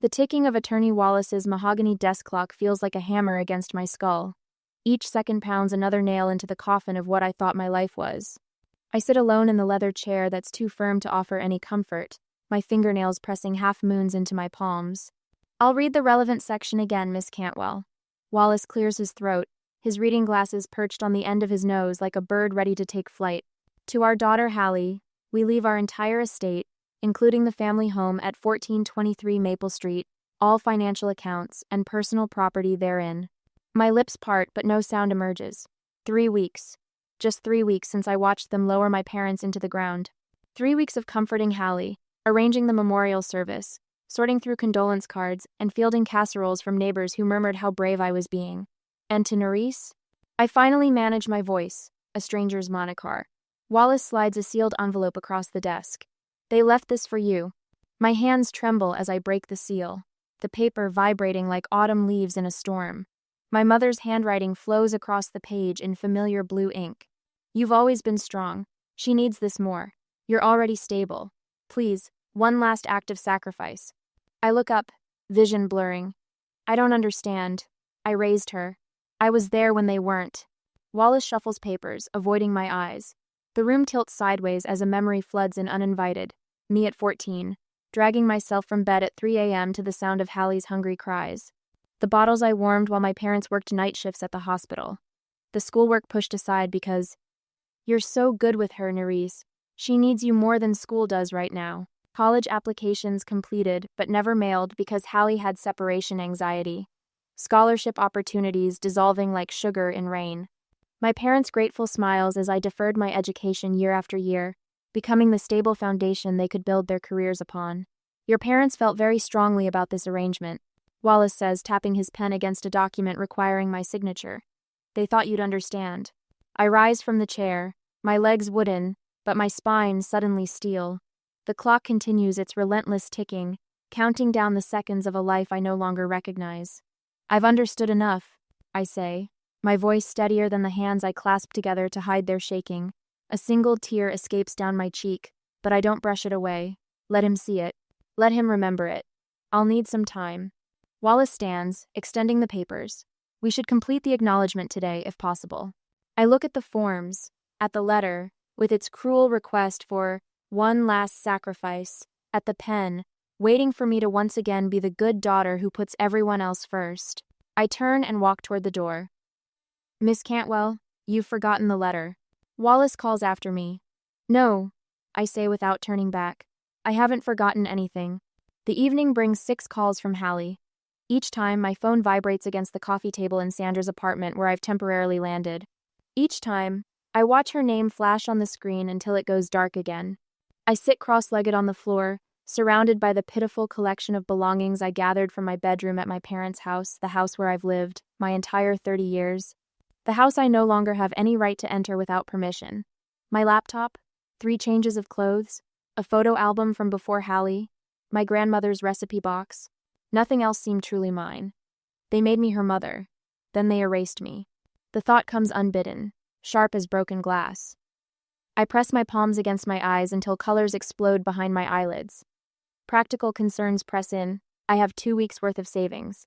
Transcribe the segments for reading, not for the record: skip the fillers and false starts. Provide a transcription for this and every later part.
The ticking of Attorney Wallace's mahogany desk clock feels like a hammer against my skull. Each second pounds another nail into the coffin of what I thought my life was. I sit alone in the leather chair that's too firm to offer any comfort, my fingernails pressing half-moons into my palms. "I'll read the relevant section again, Miss Cantwell." Wallace clears his throat, his reading glasses perched on the end of his nose like a bird ready to take flight. "To our daughter Hallie, we leave our entire estate, including the family home at 1423 Maple Street, all financial accounts, and personal property therein." My lips part, but no sound emerges. 3 weeks. Just 3 weeks since I watched them lower my parents into the ground. 3 weeks of comforting Hallie, arranging the memorial service, sorting through condolence cards, and fielding casseroles from neighbors who murmured how brave I was being. And to Nerisse? I finally manage my voice, a stranger's monocar. Wallace slides a sealed envelope across the desk. "They left this for you." My hands tremble as I break the seal, the paper vibrating like autumn leaves in a storm. My mother's handwriting flows across the page in familiar blue ink. "You've always been strong. She needs this more. You're already stable. Please, one last act of sacrifice." I look up, vision blurring. "I don't understand. I raised her. I was there when they weren't." Wallace shuffles papers, avoiding my eyes. The room tilts sideways as a memory floods in uninvited. Me at 14, dragging myself from bed at 3 a.m. to the sound of Hallie's hungry cries. The bottles I warmed while my parents worked night shifts at the hospital. The schoolwork pushed aside because, "You're so good with her, Nerisse. She needs you more than school does right now." College applications completed but never mailed because Hallie had separation anxiety. Scholarship opportunities dissolving like sugar in rain. My parents' grateful smiles as I deferred my education year after year, becoming the stable foundation they could build their careers upon. "Your parents felt very strongly about this arrangement," Wallace says, tapping his pen against a document requiring my signature. "They thought you'd understand." I rise from the chair, my legs wooden, but my spine suddenly steel. The clock continues its relentless ticking, counting down the seconds of a life I no longer recognize. "I've understood enough," I say, my voice steadier than the hands I clasp together to hide their shaking. A single tear escapes down my cheek, but I don't brush it away. Let him see it. Let him remember it. I'll need some time. Wallace stands, extending the papers. "We should complete the acknowledgement today, if possible." I look at the forms, at the letter, with its cruel request for one last sacrifice, at the pen, waiting for me to once again be the good daughter who puts everyone else first. I turn and walk toward the door. "Miss Cantwell, you've forgotten the letter." Wallace calls after me. "No," I say without turning back. "I haven't forgotten anything." The evening brings 6 calls from Hallie. Each time, my phone vibrates against the coffee table in Sandra's apartment where I've temporarily landed. Each time, I watch her name flash on the screen until it goes dark again. I sit cross-legged on the floor, surrounded by the pitiful collection of belongings I gathered from my bedroom at my parents' house, the house where I've lived my entire 30 years. The house I no longer have any right to enter without permission. My laptop, 3 changes of clothes, a photo album from before Hallie, my grandmother's recipe box. Nothing else seemed truly mine. They made me her mother. Then they erased me. The thought comes unbidden, sharp as broken glass. I press my palms against my eyes until colors explode behind my eyelids. Practical concerns press in. I have 2 weeks' worth of savings.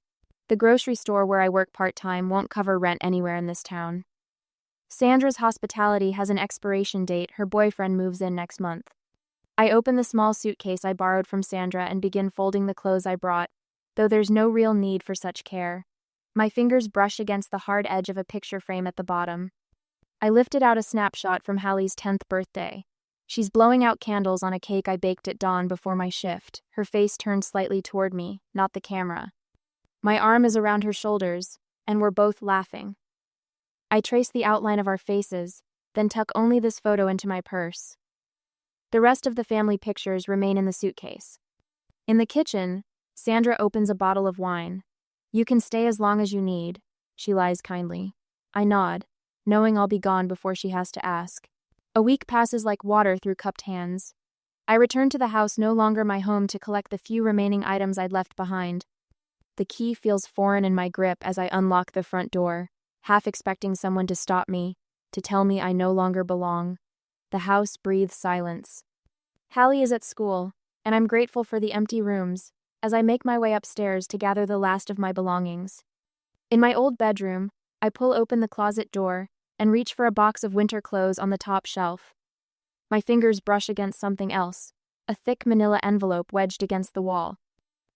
The grocery store where I work part-time won't cover rent anywhere in this town. Sandra's hospitality has an expiration date. Her boyfriend moves in next month. I open the small suitcase I borrowed from Sandra and begin folding the clothes I brought, though there's no real need for such care. My fingers brush against the hard edge of a picture frame at the bottom. I lifted out a snapshot from Hallie's 10th birthday. She's blowing out candles on a cake I baked at dawn before my shift, her face turned slightly toward me, not the camera. My arm is around her shoulders, and we're both laughing. I trace the outline of our faces, then tuck only this photo into my purse. The rest of the family pictures remain in the suitcase. In the kitchen, Sandra opens a bottle of wine. "You can stay as long as you need," she lies kindly. I nod, knowing I'll be gone before she has to ask. A week passes like water through cupped hands. I return to the house no longer my home to collect the few remaining items I'd left behind. The key feels foreign in my grip as I unlock the front door, half expecting someone to stop me, to tell me I no longer belong. The house breathes silence. Hallie is at school, and I'm grateful for the empty rooms, as I make my way upstairs to gather the last of my belongings. In my old bedroom, I pull open the closet door and reach for a box of winter clothes on the top shelf. My fingers brush against something else, a thick manila envelope wedged against the wall.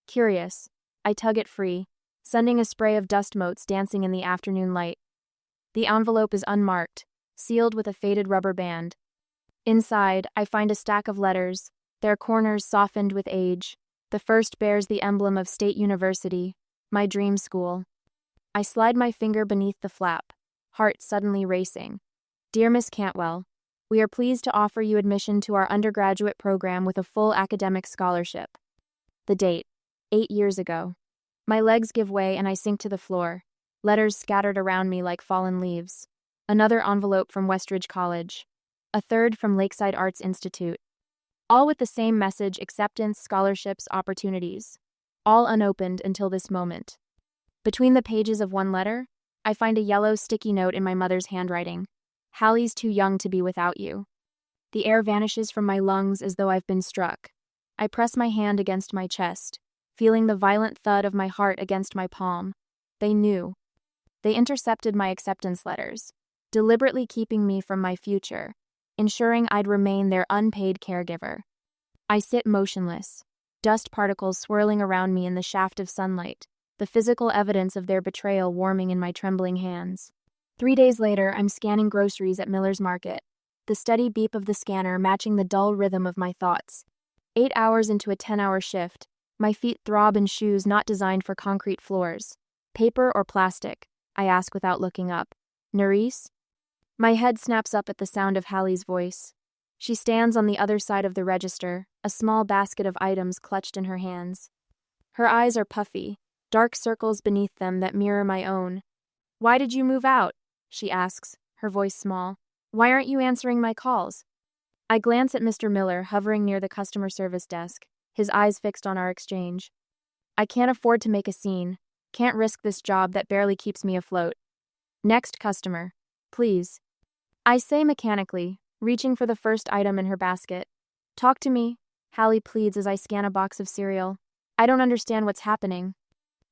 Curious, I tug it free, sending a spray of dust motes dancing in the afternoon light. The envelope is unmarked, sealed with a faded rubber band. Inside, I find a stack of letters, their corners softened with age. The first bears the emblem of State University, my dream school. I slide my finger beneath the flap, heart suddenly racing. Dear Miss Cantwell, we are pleased to offer you admission to our undergraduate program with a full academic scholarship. The date, 8 years ago. My legs give way and I sink to the floor, letters scattered around me like fallen leaves. Another envelope from Westridge College. A third from Lakeside Arts Institute. All with the same message: acceptance, scholarships, opportunities. All unopened until this moment. Between the pages of one letter, I find a yellow sticky note in my mother's handwriting. Hallie's too young to be without you. The air vanishes from my lungs as though I've been struck. I press my hand against my chest, feeling the violent thud of my heart against my palm. They knew. They intercepted my acceptance letters, deliberately keeping me from my future, ensuring I'd remain their unpaid caregiver. I sit motionless, dust particles swirling around me in the shaft of sunlight, the physical evidence of their betrayal warming in my trembling hands. 3 days later, I'm scanning groceries at Miller's Market, the steady beep of the scanner matching the dull rhythm of my thoughts. 8 hours into a 10-hour shift, my feet throb in shoes not designed for concrete floors. Paper or plastic? I ask without looking up. Nerys? My head snaps up at the sound of Hallie's voice. She stands on the other side of the register, a small basket of items clutched in her hands. Her eyes are puffy, dark circles beneath them that mirror my own. Why did you move out? She asks, her voice small. Why aren't you answering my calls? I glance at Mr. Miller hovering near the customer service desk, his eyes fixed on our exchange. I can't afford to make a scene, can't risk this job that barely keeps me afloat. Next customer, please. I say mechanically, reaching for the first item in her basket. Talk to me, Hallie pleads as I scan a box of cereal. I don't understand what's happening.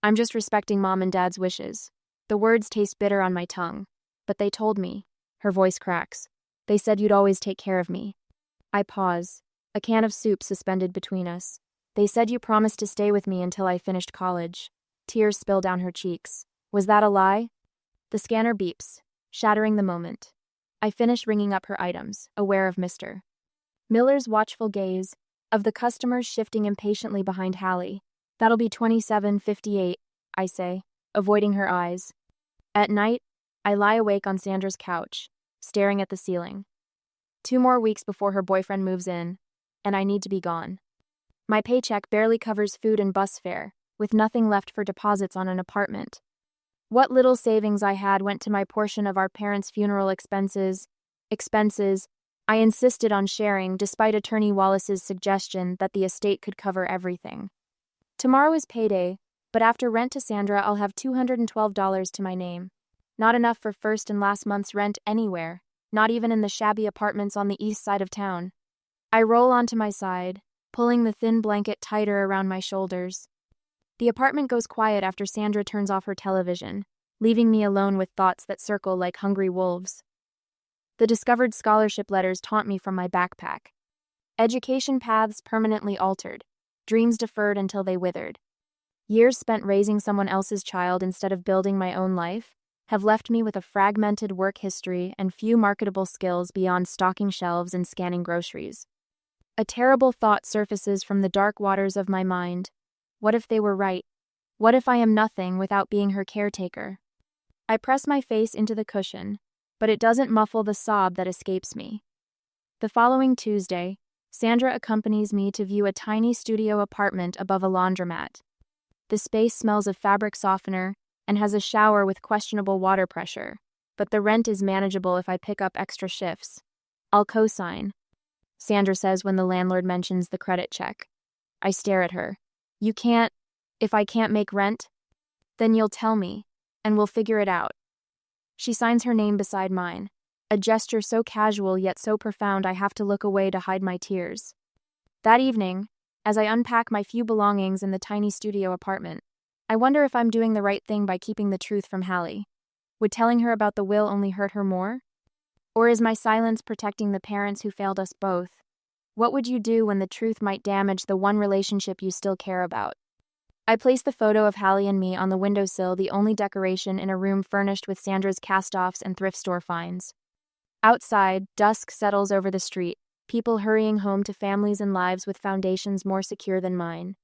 I'm just respecting Mom and Dad's wishes. The words taste bitter on my tongue, but they told me. Her voice cracks. They said you'd always take care of me. I pause, a can of soup suspended between us. They said you promised to stay with me until I finished college. Tears spill down her cheeks. Was that a lie? The scanner beeps, shattering the moment. I finish ringing up her items, aware of Mr. Miller's watchful gaze, of the customers shifting impatiently behind Hallie. That'll be $27.58, I say, avoiding her eyes. At night, I lie awake on Sandra's couch, staring at the ceiling. 2 more weeks before her boyfriend moves in, and I need to be gone. My paycheck barely covers food and bus fare, with nothing left for deposits on an apartment. What little savings I had went to my portion of our parents' funeral expenses. I insisted on sharing despite Attorney Wallace's suggestion that the estate could cover everything. Tomorrow is payday, but after rent to Sandra I'll have $212 to my name. Not enough for first and last month's rent anywhere, not even in the shabby apartments on the east side of town. I roll onto my side, pulling the thin blanket tighter around my shoulders. The apartment goes quiet after Sandra turns off her television, leaving me alone with thoughts that circle like hungry wolves. The discovered scholarship letters taunt me from my backpack. Education paths permanently altered, dreams deferred until they withered. Years spent raising someone else's child instead of building my own life have left me with a fragmented work history and few marketable skills beyond stocking shelves and scanning groceries. A terrible thought surfaces from the dark waters of my mind. What if they were right? What if I am nothing without being her caretaker? I press my face into the cushion, but it doesn't muffle the sob that escapes me. The following Tuesday, Sandra accompanies me to view a tiny studio apartment above a laundromat. The space smells of fabric softener and has a shower with questionable water pressure, but the rent is manageable if I pick up extra shifts. I'll co-sign, Sandra says when the landlord mentions the credit check. I stare at her. You can't, if I can't make rent? Then you'll tell me, and we'll figure it out. She signs her name beside mine, a gesture so casual yet so profound I have to look away to hide my tears. That evening, as I unpack my few belongings in the tiny studio apartment. I wonder if I'm doing the right thing by keeping the truth from Hallie. Would telling her about the will only hurt her more? Or is my silence protecting the parents who failed us both? What would you do when the truth might damage the one relationship you still care about? I place the photo of Hallie and me on the windowsill, the only decoration in a room furnished with Sandra's cast-offs and thrift store finds. Outside, dusk settles over the street, people hurrying home to families and lives with foundations more secure than mine.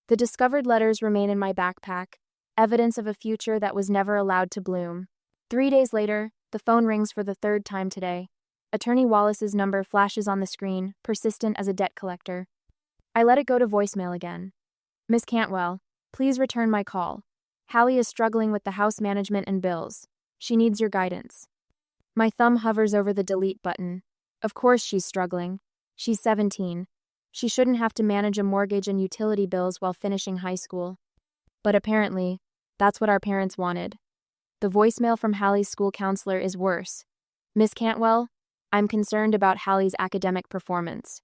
The discovered letters remain in my backpack, evidence of a future that was never allowed to bloom. 3 days later, the phone rings for the third time today. Attorney Wallace's number flashes on the screen, persistent as a debt collector. I let it go to voicemail again. Miss Cantwell, please return my call. Hallie is struggling with the house management and bills. She needs your guidance. My thumb hovers over the delete button. Of course she's struggling. She's 17. She shouldn't have to manage a mortgage and utility bills while finishing high school. But apparently, that's what our parents wanted. The voicemail from Hallie's school counselor is worse. Miss Cantwell, I'm concerned about Hallie's academic performance.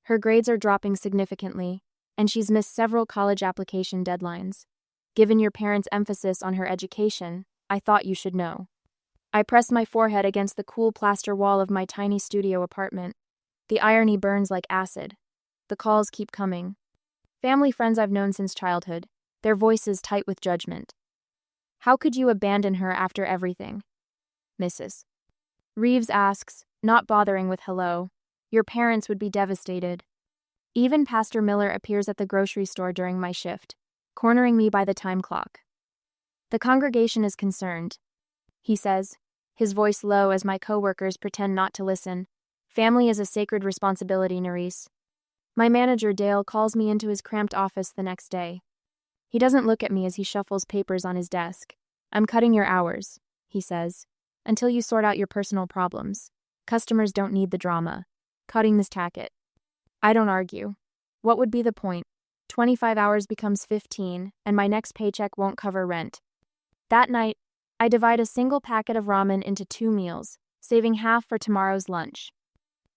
Her grades are dropping significantly, and she's missed several college application deadlines. Given your parents' emphasis on her education, I thought you should know. I press my forehead against the cool plaster wall of my tiny studio apartment. The irony burns like acid. The calls keep coming. Family friends I've known since childhood, their voices tight with judgment. How could you abandon her after everything? Mrs. Reeves asks, not bothering with hello. Your parents would be devastated. Even Pastor Miller appears at the grocery store during my shift, cornering me by the time clock. The congregation is concerned. He says, his voice low as my coworkers pretend not to listen. Family is a sacred responsibility, Nerys. My manager, Dale, calls me into his cramped office the next day. He doesn't look at me as he shuffles papers on his desk. I'm cutting your hours, he says, until you sort out your personal problems. Customers don't need the drama. Cutting this tacket. I don't argue. What would be the point? 25 hours becomes 15, and my next paycheck won't cover rent. That night, I divide a single packet of ramen into 2 meals, saving half for tomorrow's lunch.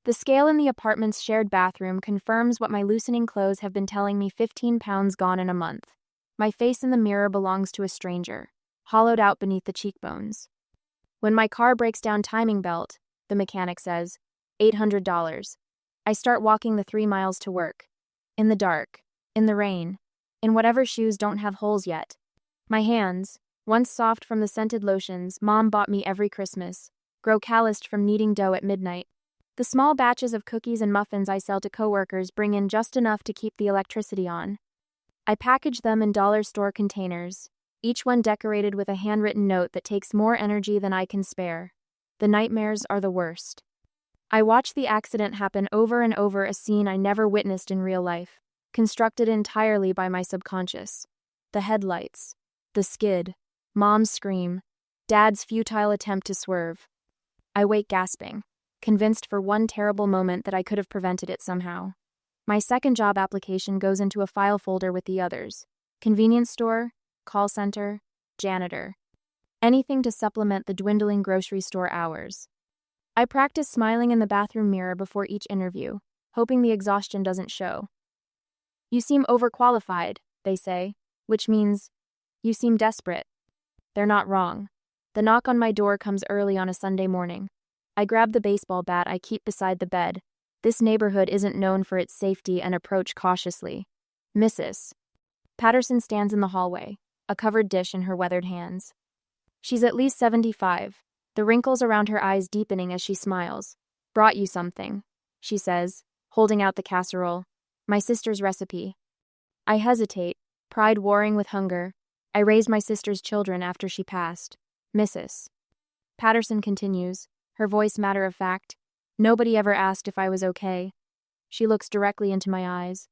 The scale in the apartment's shared bathroom confirms what my loosening clothes have been telling me: 15 pounds gone in a month. My face in the mirror belongs to a stranger, hollowed out beneath the cheekbones. When my car breaks down timing belt, the mechanic says, $800. I start walking the 3 miles to work. In the dark, in the rain, in whatever shoes don't have holes yet. My hands, once soft from the scented lotions Mom bought me every Christmas, grow calloused from kneading dough at midnight. The small batches of cookies and muffins I sell to coworkers bring in just enough to keep the electricity on. I package them in dollar store containers, each one decorated with a handwritten note that takes more energy than I can spare. The nightmares are the worst. I watch the accident happen over and over, a scene I never witnessed in real life, constructed entirely by my subconscious. The headlights, the skid, Mom's scream, Dad's futile attempt to swerve. I wake gasping, convinced for one terrible moment that I could have prevented it somehow. My second job application goes into a file folder with the others: convenience store, call center, janitor. Anything to supplement the dwindling grocery store hours. I practice smiling in the bathroom mirror before each interview, hoping the exhaustion doesn't show. You seem overqualified, they say, which means, you seem desperate. They're not wrong. The knock on my door comes early on a Sunday morning. I grab the baseball bat I keep beside the bed. This neighborhood isn't known for its safety, and approach cautiously. Mrs. Patterson stands in the hallway, a covered dish in her weathered hands. She's at least 75, the wrinkles around her eyes deepening as she smiles. Brought you something, she says, holding out the casserole. My sister's recipe. I hesitate, pride warring with hunger. I raised my sister's children after she passed. Mrs. Patterson continues, her voice matter of fact. Nobody ever asked if I was okay. She looks directly into my eyes.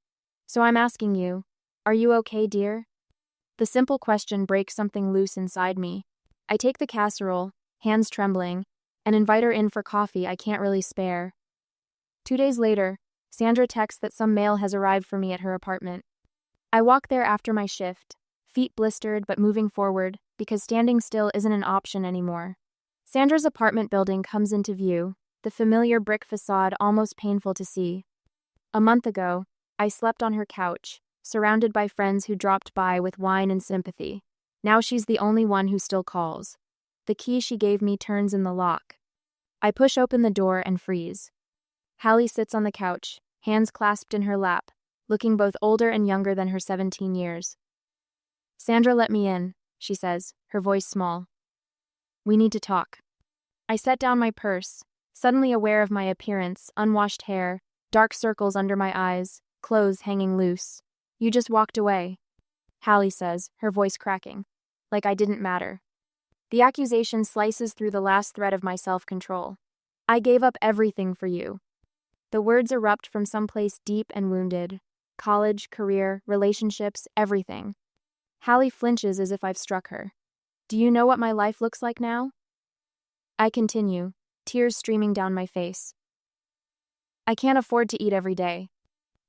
So I'm asking you, are you okay, dear? The simple question breaks something loose inside me. I take the casserole, hands trembling, and invite her in for coffee I can't really spare. 2 days later, Sandra texts that some mail has arrived for me at her apartment. I walk there after my shift, feet blistered but moving forward, because standing still isn't an option anymore. Sandra's apartment building comes into view, the familiar brick facade almost painful to see. A month ago, I slept on her couch, surrounded by friends who dropped by with wine and sympathy. Now she's the only one who still calls. The key she gave me turns in the lock. I push open the door and freeze. Hallie sits on the couch, hands clasped in her lap, looking both older and younger than her 17 years. "Sandra, let me in," she says, her voice small. "We need to talk." I set down my purse, suddenly aware of my appearance, unwashed hair, dark circles under my eyes, clothes hanging loose. "You just walked away," Hallie says, her voice cracking. Like I didn't matter. The accusation slices through the last thread of my self-control. "I gave up everything for you." The words erupt from someplace deep and wounded. College, career, relationships, everything. Hallie flinches as if I've struck her. "Do you know what my life looks like now?" I continue, tears streaming down my face. "I can't afford to eat every day.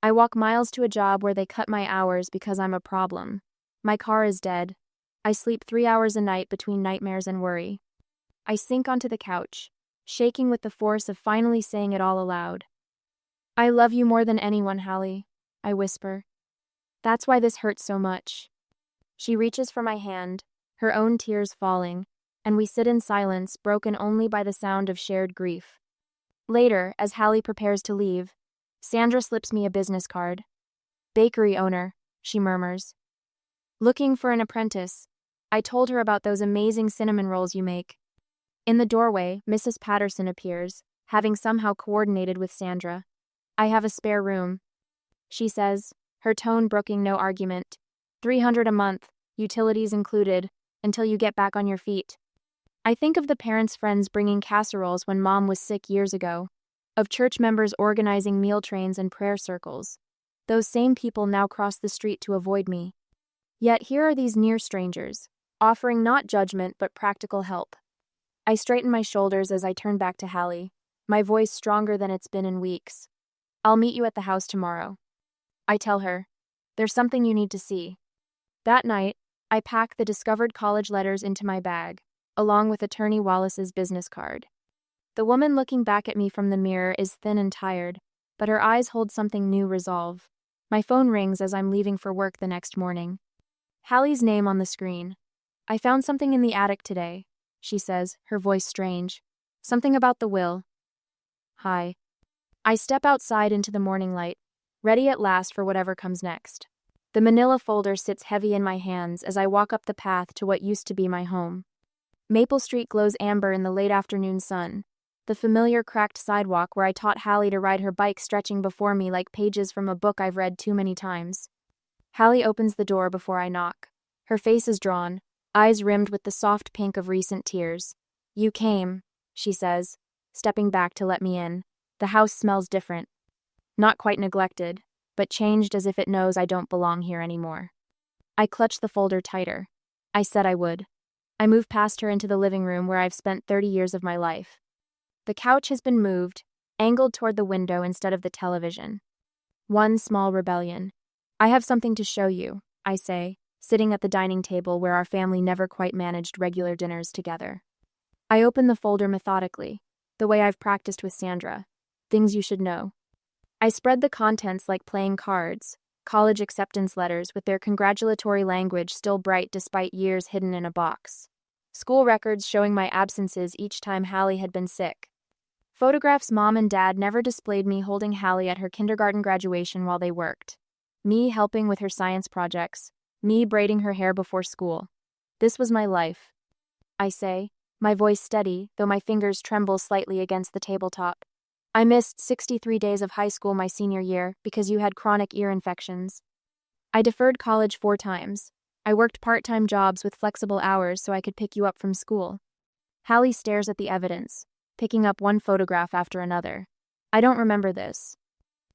I walk miles to a job where they cut my hours because I'm a problem. My car is dead. I sleep 3 hours a night between nightmares and worry." I sink onto the couch, shaking with the force of finally saying it all aloud. "I love you more than anyone, Hallie," I whisper. "That's why this hurts so much." She reaches for my hand, her own tears falling, and we sit in silence, broken only by the sound of shared grief. Later, as Hallie prepares to leave, Sandra slips me a business card. "Bakery owner," she murmurs. "Looking for an apprentice. I told her about those amazing cinnamon rolls you make." In the doorway, Mrs. Patterson appears, having somehow coordinated with Sandra. "I have a spare room," she says, her tone brooking no argument. "$300 a month, utilities included, until you get back on your feet." I think of the parents' friends bringing casseroles when Mom was sick years ago, of church members organizing meal trains and prayer circles. Those same people now cross the street to avoid me. Yet here are these near strangers, offering not judgment but practical help. I straighten my shoulders as I turn back to Hallie, my voice stronger than it's been in weeks. "I'll meet you at the house tomorrow." I tell her, "There's something you need to see." That night, I pack the discovered college letters into my bag, along with Attorney Wallace's business card. The woman looking back at me from the mirror is thin and tired, but her eyes hold something new resolve. My phone rings as I'm leaving for work the next morning. Hallie's name on the screen. "I found something in the attic today," she says, her voice strange. "Something about the will." "Hi." I step outside into the morning light, ready at last for whatever comes next. The manila folder sits heavy in my hands as I walk up the path to what used to be my home. Maple Street glows amber in the late afternoon sun, the familiar cracked sidewalk where I taught Hallie to ride her bike stretching before me like pages from a book I've read too many times. Hallie opens the door before I knock. Her face is drawn, eyes rimmed with the soft pink of recent tears. "You came," she says, stepping back to let me in. The house smells different. Not quite neglected, but changed as if it knows I don't belong here anymore. I clutch the folder tighter. I said I would. I move past her into the living room where I've spent 30 years of my life. The couch has been moved, angled toward the window instead of the television. One small rebellion. "I have something to show you," I say, sitting at the dining table where our family never quite managed regular dinners together. I open the folder methodically, the way I've practiced with Sandra. Things you should know. I spread the contents like playing cards, college acceptance letters with their congratulatory language still bright despite years hidden in a box. School records showing my absences each time Hallie had been sick. Photographs Mom and Dad never displayed me holding Hallie at her kindergarten graduation while they worked. Me helping with her science projects. Me braiding her hair before school. This was my life. I say, my voice steady, though my fingers tremble slightly against the tabletop. "I missed 63 days of high school my senior year because you had chronic ear infections. I deferred college 4 times. I worked part-time jobs with flexible hours so I could pick you up from school." Hallie stares at the evidence, picking up one photograph after another. "I don't remember this,"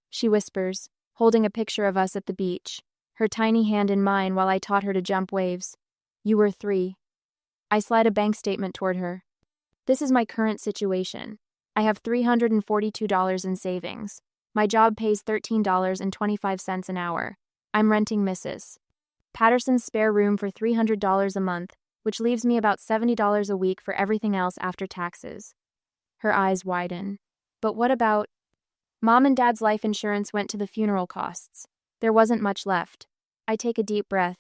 she whispers, holding a picture of us at the beach, her tiny hand in mine while I taught her to jump waves. "You were 3. I slide a bank statement toward her. "This is my current situation. I have $342 in savings. My job pays $13.25 an hour. I'm renting Mrs. Patterson's spare room for $300 a month, which leaves me about $70 a week for everything else after taxes." Her eyes widen. "But what about..." Mom and Dad's life insurance went to the funeral costs. There wasn't much left. I take a deep breath.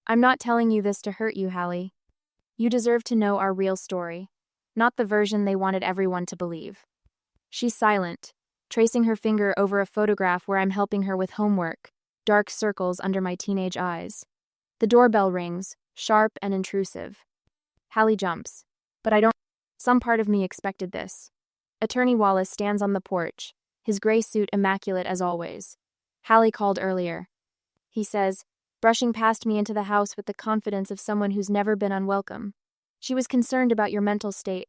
I'm not telling you this to hurt you, Hallie. You deserve to know our real story, not the version they wanted everyone to believe. She's silent, tracing her finger over a photograph where I'm helping her with homework, dark circles under my teenage eyes. The doorbell rings, sharp and intrusive. Hallie jumps. But I don't. Some part of me expected this. Attorney Wallace stands on the porch, his gray suit immaculate as always. Hallie called earlier. He says, brushing past me into the house with the confidence of someone who's never been unwelcome. She was concerned about your mental state.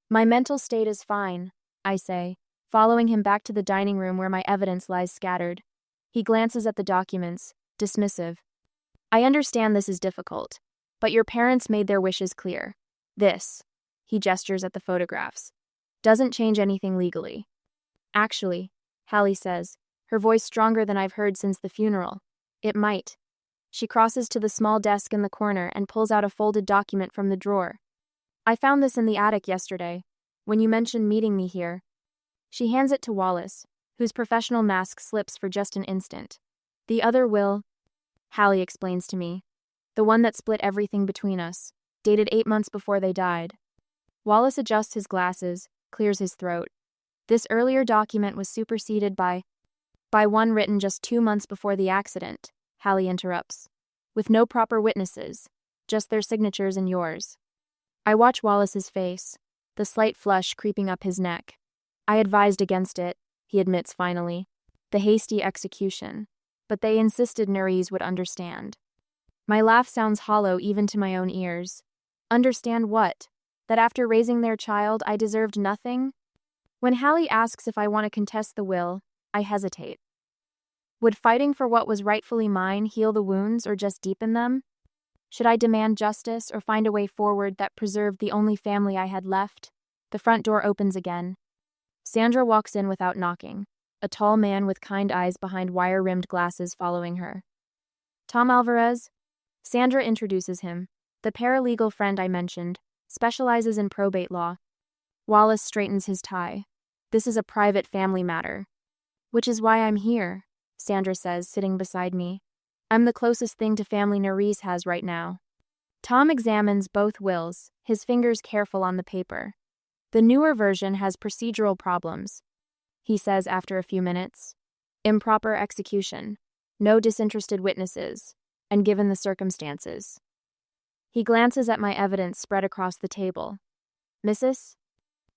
My mental state is fine, I say, following him back to the dining room where my evidence lies scattered. He glances at the documents, dismissive. I understand this is difficult, but your parents made their wishes clear. This, he gestures at the photographs, doesn't change anything legally. Actually, Hallie says, her voice stronger than I've heard since the funeral. It might. She crosses to the small desk in the corner and pulls out a folded document from the drawer. I found this in the attic yesterday, when you mentioned meeting me here. She hands it to Wallace, whose professional mask slips for just an instant. The other will, Hallie explains to me. The one that split everything between us, dated 8 months before they died. Wallace adjusts his glasses, clears his throat. This earlier document was superseded by one written just 2 months before the accident, Hallie interrupts. With no proper witnesses, just their signatures and yours. I watch Wallace's face, the slight flush creeping up his neck. I advised against it, he admits finally. The hasty execution. But they insisted Nerys would understand. My laugh sounds hollow even to my own ears. Understand what? That after raising their child, I deserved nothing? When Hallie asks if I want to contest the will, I hesitate. Would fighting for what was rightfully mine heal the wounds or just deepen them? Should I demand justice or find a way forward that preserved the only family I had left? The front door opens again. Sandra walks in without knocking, a tall man with kind eyes behind wire-rimmed glasses following her. Tom Alvarez? Sandra introduces him. The paralegal friend I mentioned, specializes in probate law. Wallace straightens his tie. This is a private family matter. Which is why I'm here, Sandra says, sitting beside me. I'm the closest thing to family Nerys has right now. Tom examines both wills, his fingers careful on the paper. The newer version has procedural problems, he says after a few minutes. Improper execution, no disinterested witnesses, and given the circumstances. He glances at my evidence spread across the table. Mrs.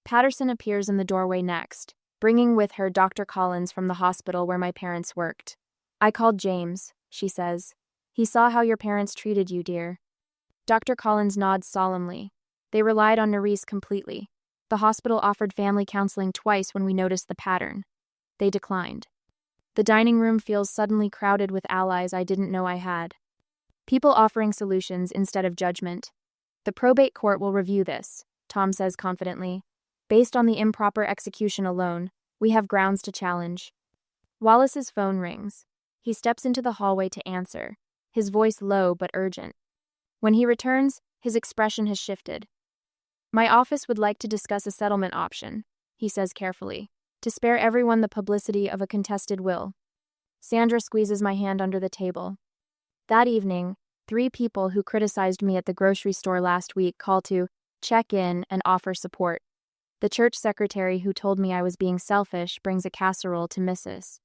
Patterson appears in the doorway next, bringing with her Dr. Collins from the hospital where my parents worked. I called James, she says. He saw how your parents treated you, dear. Dr. Collins nods solemnly. They relied on Nerys completely. The hospital offered family counseling twice when we noticed the pattern. They declined. The dining room feels suddenly crowded with allies I didn't know I had. People offering solutions instead of judgment. The probate court will review this, Tom says confidently. Based on the improper execution alone, we have grounds to challenge. Wallace's phone rings. He steps into the hallway to answer, his voice low but urgent. When he returns, his expression has shifted. My office would like to discuss a settlement option, he says carefully, to spare everyone the publicity of a contested will. Sandra squeezes my hand under the table. That evening, 3 people who criticized me at the grocery store last week call to check in and offer support. The church secretary who told me I was being selfish brings a casserole to Mrs.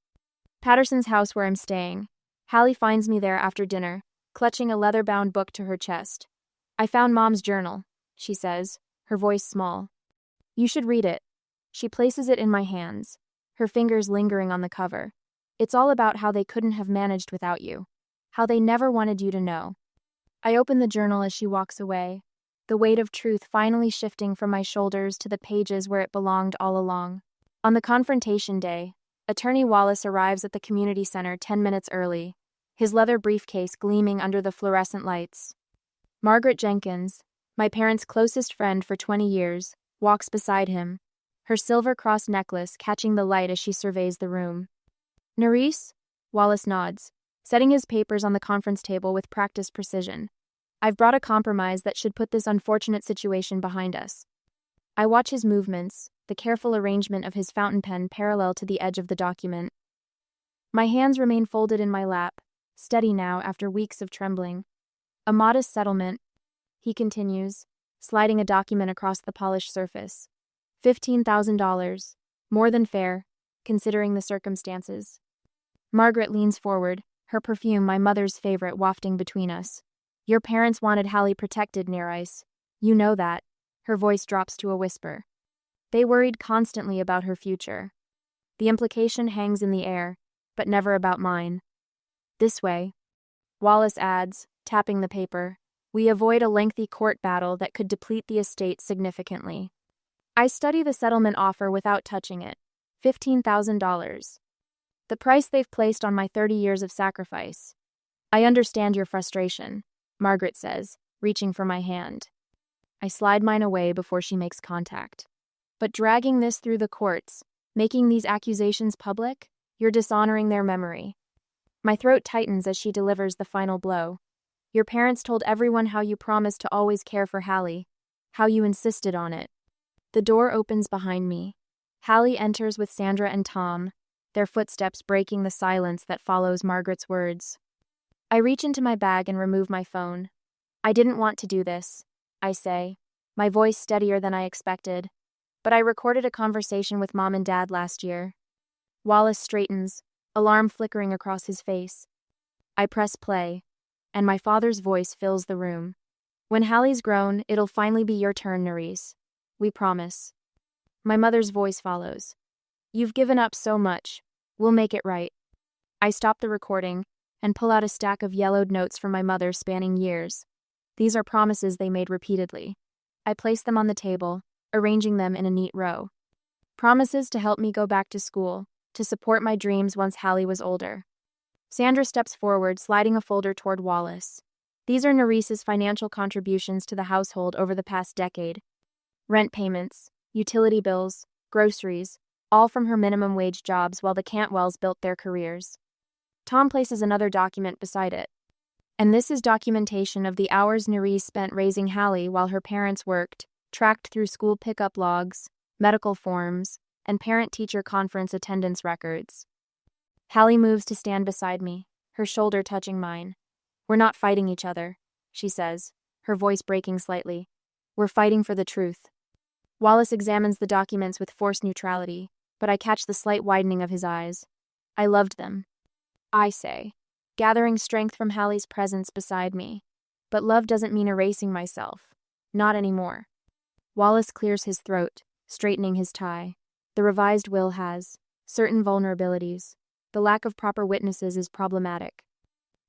Patterson's house where I'm staying. Hallie finds me there after dinner, clutching a leather-bound book to her chest. I found Mom's journal, she says, her voice small. You should read it. She places it in my hands, her fingers lingering on the cover. It's all about how they couldn't have managed without you, how they never wanted you to know. I open the journal as she walks away, the weight of truth finally shifting from my shoulders to the pages where it belonged all along. On the confrontation day, Attorney Wallace arrives at the community center 10 minutes early, his leather briefcase gleaming under the fluorescent lights. Margaret Jenkins, my parents' closest friend for 20 years, walks beside him, her silver cross necklace catching the light as she surveys the room. Nerys? Wallace nods, setting his papers on the conference table with practiced precision. I've brought a compromise that should put this unfortunate situation behind us. I watch his movements, the careful arrangement of his fountain pen parallel to the edge of the document. My hands remain folded in my lap, steady now after weeks of trembling. A modest settlement, he continues, sliding a document across the polished surface. $15,000. More than fair, considering the circumstances. Margaret leans forward, her perfume, my mother's favorite, wafting between us. Your parents wanted Hallie protected near ice. You know that. Her voice drops to a whisper. They worried constantly about her future. The implication hangs in the air, but never about mine. This way, Wallace adds, tapping the paper, we avoid a lengthy court battle that could deplete the estate significantly. I study the settlement offer without touching it. $15,000. The price they've placed on my 30 years of sacrifice. I understand your frustration, Margaret says, reaching for my hand. I slide mine away before she makes contact. But dragging this through the courts, making these accusations public, you're dishonoring their memory. My throat tightens as she delivers the final blow. Your parents told everyone how you promised to always care for Hallie, how you insisted on it. The door opens behind me. Hallie enters with Sandra and Tom, their footsteps breaking the silence that follows Margaret's words. I reach into my bag and remove my phone. I didn't want to do this, I say, my voice steadier than I expected, but I recorded a conversation with Mom and Dad last year. Wallace straightens, alarm flickering across his face. I press play, and my father's voice fills the room. When Hallie's grown, it'll finally be your turn, Nerys. We promise. My mother's voice follows. You've given up so much. We'll make it right. I stop the recording and pull out a stack of yellowed notes from my mother spanning years. These are promises they made repeatedly. I place them on the table, arranging them in a neat row. Promises to help me go back to school, to support my dreams once Hallie was older. Sandra steps forward, sliding a folder toward Wallace. These are Nerys's financial contributions to the household over the past decade. Rent payments, utility bills, groceries, all from her minimum wage jobs while the Cantwells built their careers. Tom places another document beside it. And this is documentation of the hours Nerys spent raising Hallie while her parents worked, tracked through school pickup logs, medical forms, and parent-teacher conference attendance records. Hallie moves to stand beside me, her shoulder touching mine. We're not fighting each other, she says, her voice breaking slightly. We're fighting for the truth. Wallace examines the documents with forced neutrality, but I catch the slight widening of his eyes. I loved them, I say, gathering strength from Hallie's presence beside me. But love doesn't mean erasing myself. Not anymore. Wallace clears his throat, straightening his tie. The revised will has certain vulnerabilities. The lack of proper witnesses is problematic.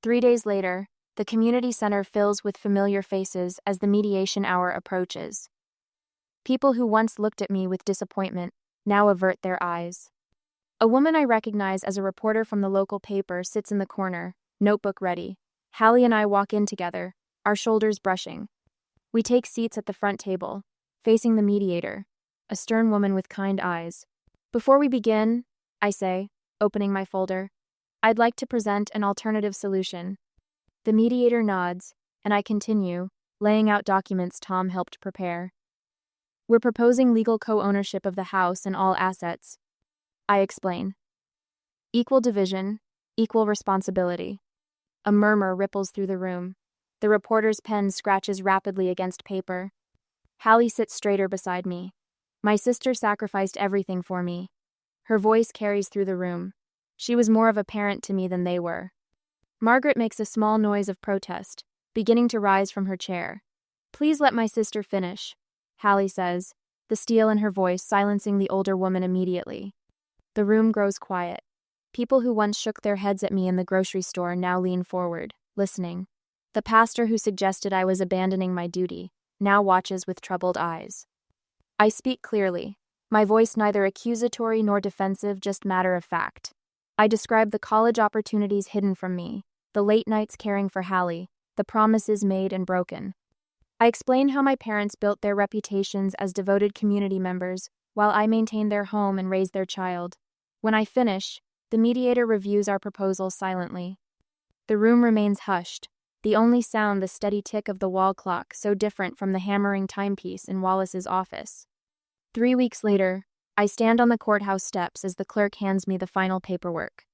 3 days later, the community center fills with familiar faces as the mediation hour approaches. People who once looked at me with disappointment now avert their eyes. A woman I recognize as a reporter from the local paper sits in the corner, notebook ready. Hallie and I walk in together, our shoulders brushing. We take seats at the front table, facing the mediator, a stern woman with kind eyes. Before we begin, I say, opening my folder, I'd like to present an alternative solution. The mediator nods, and I continue, laying out documents Tom helped prepare. We're proposing legal co-ownership of the house and all assets. I explain. Equal division, equal responsibility. A murmur ripples through the room. The reporter's pen scratches rapidly against paper. Hallie sits straighter beside me. My sister sacrificed everything for me. Her voice carries through the room. She was more of a parent to me than they were. Margaret makes a small noise of protest, beginning to rise from her chair. Please let my sister finish, Hallie says, the steel in her voice silencing the older woman immediately. The room grows quiet. People who once shook their heads at me in the grocery store now lean forward, listening. The pastor who suggested I was abandoning my duty now watches with troubled eyes. I speak clearly, my voice neither accusatory nor defensive, just matter of fact. I describe the college opportunities hidden from me, the late nights caring for Hallie, the promises made and broken. I explain how my parents built their reputations as devoted community members while I maintained their home and raised their child. When I finish, the mediator reviews our proposal silently. The room remains hushed, the only sound the steady tick of the wall clock, so different from the hammering timepiece in Wallace's office. 3 weeks later, I stand on the courthouse steps as the clerk hands me the final paperwork.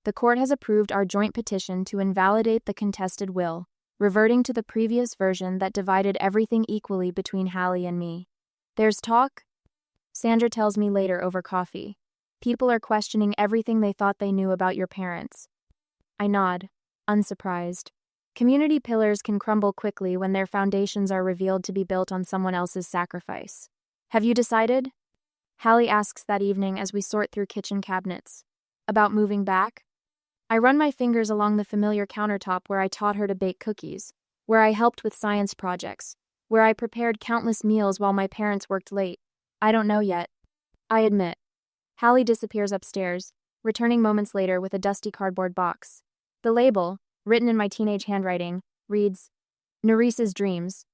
The court has approved our joint petition to invalidate the contested will, reverting to the previous version that divided everything equally between Hallie and me. There's talk? Sandra tells me later over coffee. People are questioning everything they thought they knew about your parents. I nod, unsurprised. Community pillars can crumble quickly when their foundations are revealed to be built on someone else's sacrifice. Have you decided? Hallie asks that evening as we sort through kitchen cabinets. About moving back? I run my fingers along the familiar countertop where I taught her to bake cookies, where I helped with science projects, where I prepared countless meals while my parents worked late. I don't know yet. I admit. Hallie disappears upstairs, returning moments later with a dusty cardboard box. The label, written in my teenage handwriting, reads, Narice's Dreams.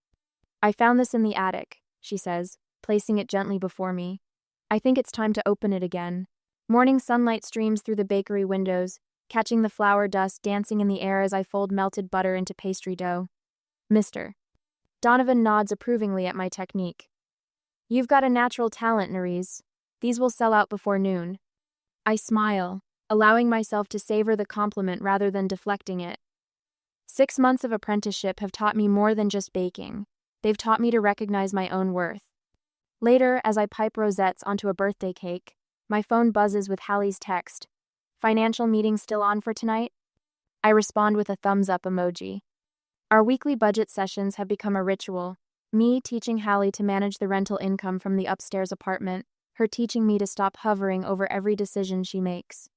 I found this in the attic, she says, placing it gently before me. I think it's time to open it again. Morning sunlight streams through the bakery windows, catching the flour dust dancing in the air as I fold melted butter into pastry dough. Mr. Donovan nods approvingly at my technique. You've got a natural talent, Narice. These will sell out before noon. I smile, allowing myself to savor the compliment rather than deflecting it. 6 months of apprenticeship have taught me more than just baking. They've taught me to recognize my own worth. Later, as I pipe rosettes onto a birthday cake, my phone buzzes with Hallie's text. Financial meeting still on for tonight? I respond with a thumbs-up emoji. Our weekly budget sessions have become a ritual, me teaching Hallie to manage the rental income from the upstairs apartment, her teaching me to stop hovering over every decision she makes.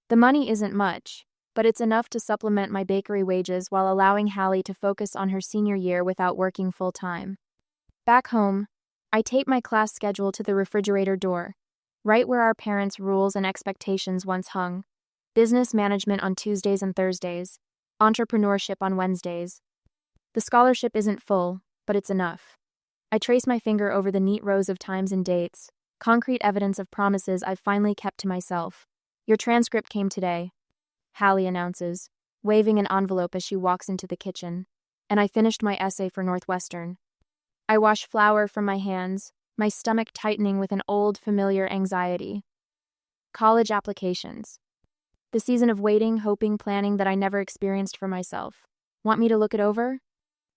The money isn't much, but it's enough to supplement my bakery wages while allowing Hallie to focus on her senior year without working full-time. Back home, I tape my class schedule to the refrigerator door, right where our parents' rules and expectations once hung. Business management on Tuesdays and Thursdays, entrepreneurship on Wednesdays. The scholarship isn't full, but it's enough. I trace my finger over the neat rows of times and dates, concrete evidence of promises I've finally kept to myself. Your transcript came today, Hallie announces, waving an envelope as she walks into the kitchen. And I finished my essay for Northwestern. I wash flour from my hands, my stomach tightening with an old, familiar anxiety. College applications. The season of waiting, hoping, planning that I never experienced for myself. Want me to look it over?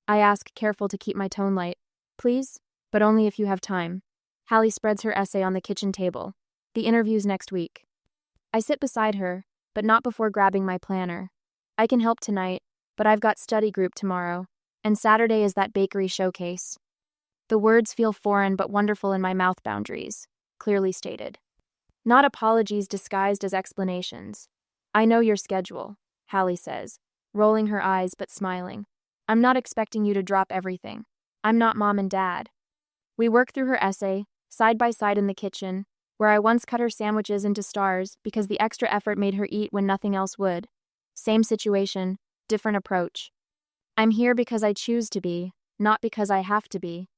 I ask, careful to keep my tone light. Please, but only if you have time. Hallie spreads her essay on the kitchen table. The interview's next week. I sit beside her, but not before grabbing my planner. I can help tonight, but I've got study group tomorrow, and Saturday is that bakery showcase. The words feel foreign but wonderful in my mouth boundaries, clearly stated. Not apologies disguised as explanations. I know your schedule, Hallie says, rolling her eyes but smiling. I'm not expecting you to drop everything. I'm not mom and dad. We work through her essay, side by side in the kitchen, where I once cut her sandwiches into stars because the extra effort made her eat when nothing else would. Same situation, different approach. I'm here because I choose to be, not because I have to be.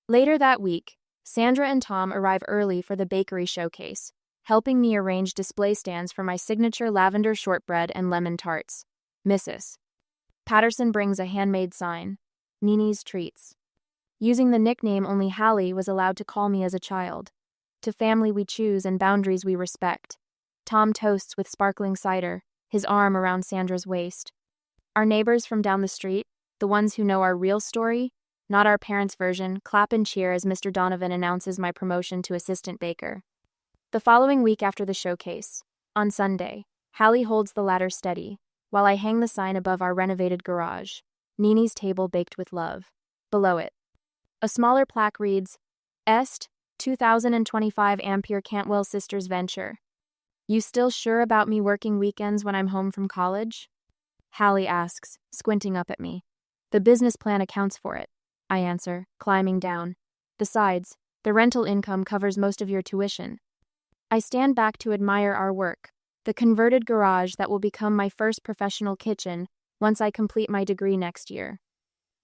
Later that week, Sandra and Tom arrive early for the bakery showcase, helping me arrange display stands for my signature lavender shortbread and lemon tarts. Mrs. Patterson brings a handmade sign, Nini's Treats. Using the nickname only Hallie was allowed to call me as a child. To family we choose and boundaries we respect. Tom toasts with sparkling cider, his arm around Sandra's waist. Our neighbors from down the street, the ones who know our real story, not our parents' version, clap and cheer as Mr. Donovan announces my promotion to assistant baker. The following week after the showcase, on Sunday, Hallie holds the ladder steady, while I hang the sign above our renovated garage, Nini's Table Baked with Love. Below it, a smaller plaque reads, Est, 2025 Ampere Cantwell Sisters Venture. You still sure about me working weekends when I'm home from college? Hallie asks, squinting up at me. The business plan accounts for it, I answer, climbing down. Besides, the rental income covers most of your tuition. I stand back to admire our work, the converted garage that will become my first professional kitchen once I complete my degree next year.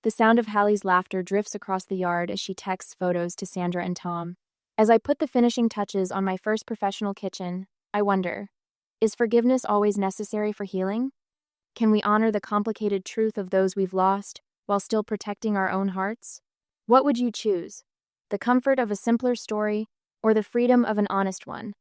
The sound of Hallie's laughter drifts across the yard as she texts photos to Sandra and Tom. As I put the finishing touches on my first professional kitchen, I wonder, is forgiveness always necessary for healing? Can we honor the complicated truth of those we've lost while still protecting our own hearts? What would you choose? The comfort of a simpler story, or the freedom of an honest one?